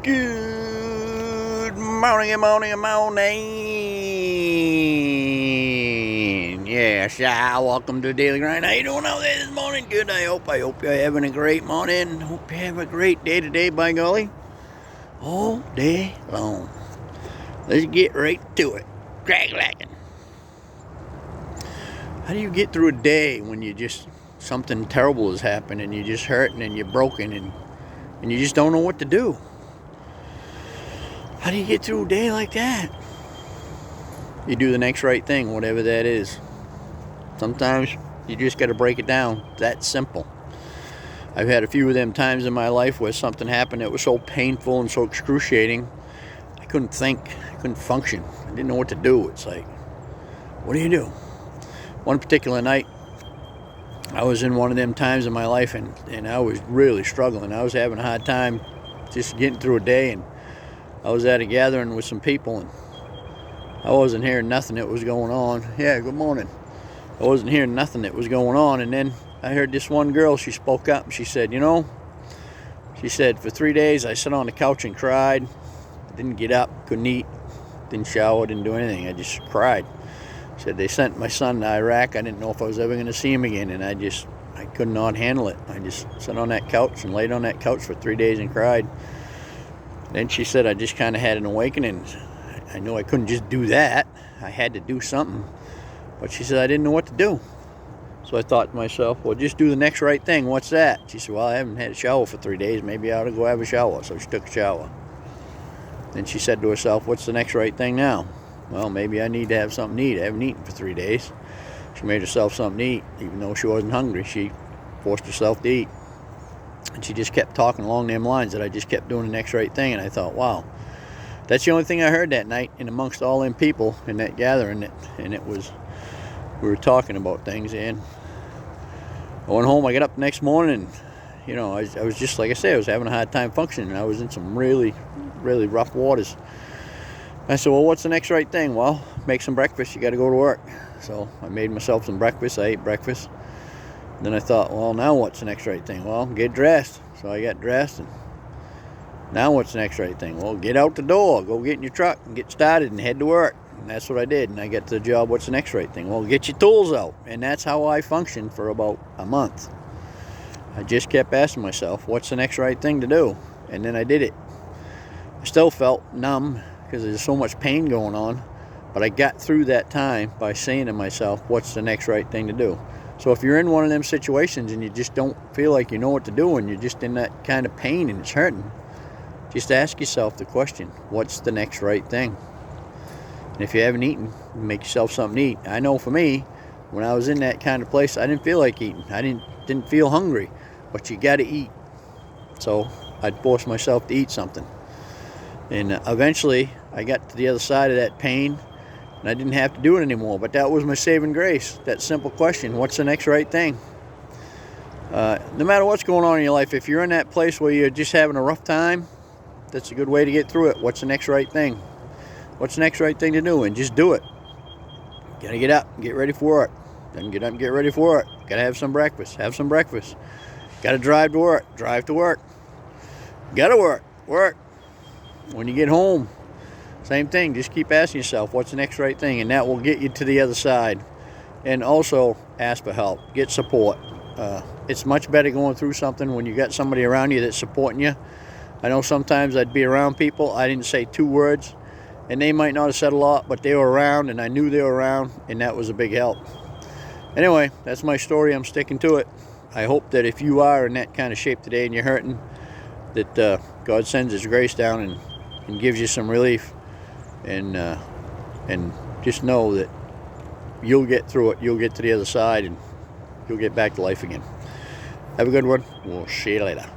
Good morning, morning. Yes, welcome to Daily Grind. How you doing out there this morning? Good, I hope you're having a great morning. Hope you have a great day today, by golly. All day long. Let's get right to it. Crack-lacking. How do you get through a day when you just, something terrible has happened and you're just hurting and you're broken and you just don't know what to do? How do you get through a day like that? You do the next right thing, whatever that is. Sometimes you just got to break it down. That simple. I've had a few of them times in my life where something happened that was so painful and so excruciating, I couldn't think, I couldn't function. I didn't know what to do. It's like, what do? One particular night, I was in one of them times in my life and I was really struggling. I was having a hard time just getting through a day, and I was at a gathering with some people and I wasn't hearing nothing that was going on. Yeah, good morning. I wasn't hearing nothing that was going on, and then I heard this one girl, she spoke up and she said, she said, for 3 days I sat on the couch and cried. Didn't get up, couldn't eat, didn't shower, didn't do anything. I just cried. She said they sent my son to Iraq. I didn't know if I was ever going to see him again, and I could not handle it. I just sat on that couch and laid on that couch for 3 days and cried. Then she said I just kind of had an awakening. I knew I couldn't just do that. I had to do something. But she said I didn't know what to do. So I thought to myself, well, just do the next right thing. What's that? She said, well, I haven't had a shower for 3 days. Maybe I ought to go have a shower. So she took a shower. Then she said to herself, what's the next right thing now? Well, maybe I need to have something to eat. I haven't eaten for 3 days. She made herself something to eat. Even though she wasn't hungry, she forced herself to eat. And she just kept talking along them lines that I just kept doing the next right thing. And I thought, wow, that's the only thing I heard that night in amongst all them people in that gathering. And it was, we were talking about things. And I went home, I got up the next morning, and, I was just, like I said, I was having a hard time functioning. I was in some really, really rough waters. I said, well, what's the next right thing? Well, make some breakfast. You got to go to work. So I made myself some breakfast. I ate breakfast. Then I thought, well, now what's the next right thing? Well, get dressed. So I got dressed, and now what's the next right thing? Well, get out the door, go get in your truck and get started and head to work. And that's what I did. And I got to the job, what's the next right thing? Well, get your tools out. And that's how I functioned for about a month. I just kept asking myself, what's the next right thing to do? And then I did it. I still felt numb because there's so much pain going on. But I got through that time by saying to myself, what's the next right thing to do? So if you're in one of them situations and you just don't feel like you know what to do and you're just in that kind of pain and it's hurting, just ask yourself the question, what's the next right thing? And if you haven't eaten, make yourself something to eat. I know for me, when I was in that kind of place, I didn't feel like eating. I didn't feel hungry, but you got to eat. So I'd force myself to eat something. And eventually I got to the other side of that pain, and I didn't have to do it anymore. But that was my saving grace, that simple question, what's the next right thing? No matter what's going on in your life, if you're in that place where you're just having a rough time, that's a good way to get through it. What's the next right thing? What's the next right thing to do? And just do it. You gotta get up and get ready for work. Then get up and get ready for work. Gotta have some breakfast. Have some breakfast. Gotta drive to work. Drive to work. Gotta work. Work. When you get home, same thing. Just keep asking yourself, what's the next right thing? And that will get you to the other side. And also, ask for help. Get support. It's much better going through something when you got somebody around you that's supporting you. I know sometimes I'd be around people, I didn't say 2 words, and they might not have said a lot, but they were around, and I knew they were around, and that was a big help. Anyway, that's my story. I'm sticking to it. I hope that if you are in that kind of shape today and you're hurting, that God sends His grace down and gives you some relief. And just know that you'll get through it. You'll get to the other side, and you'll get back to life again. Have a good one. We'll see you later.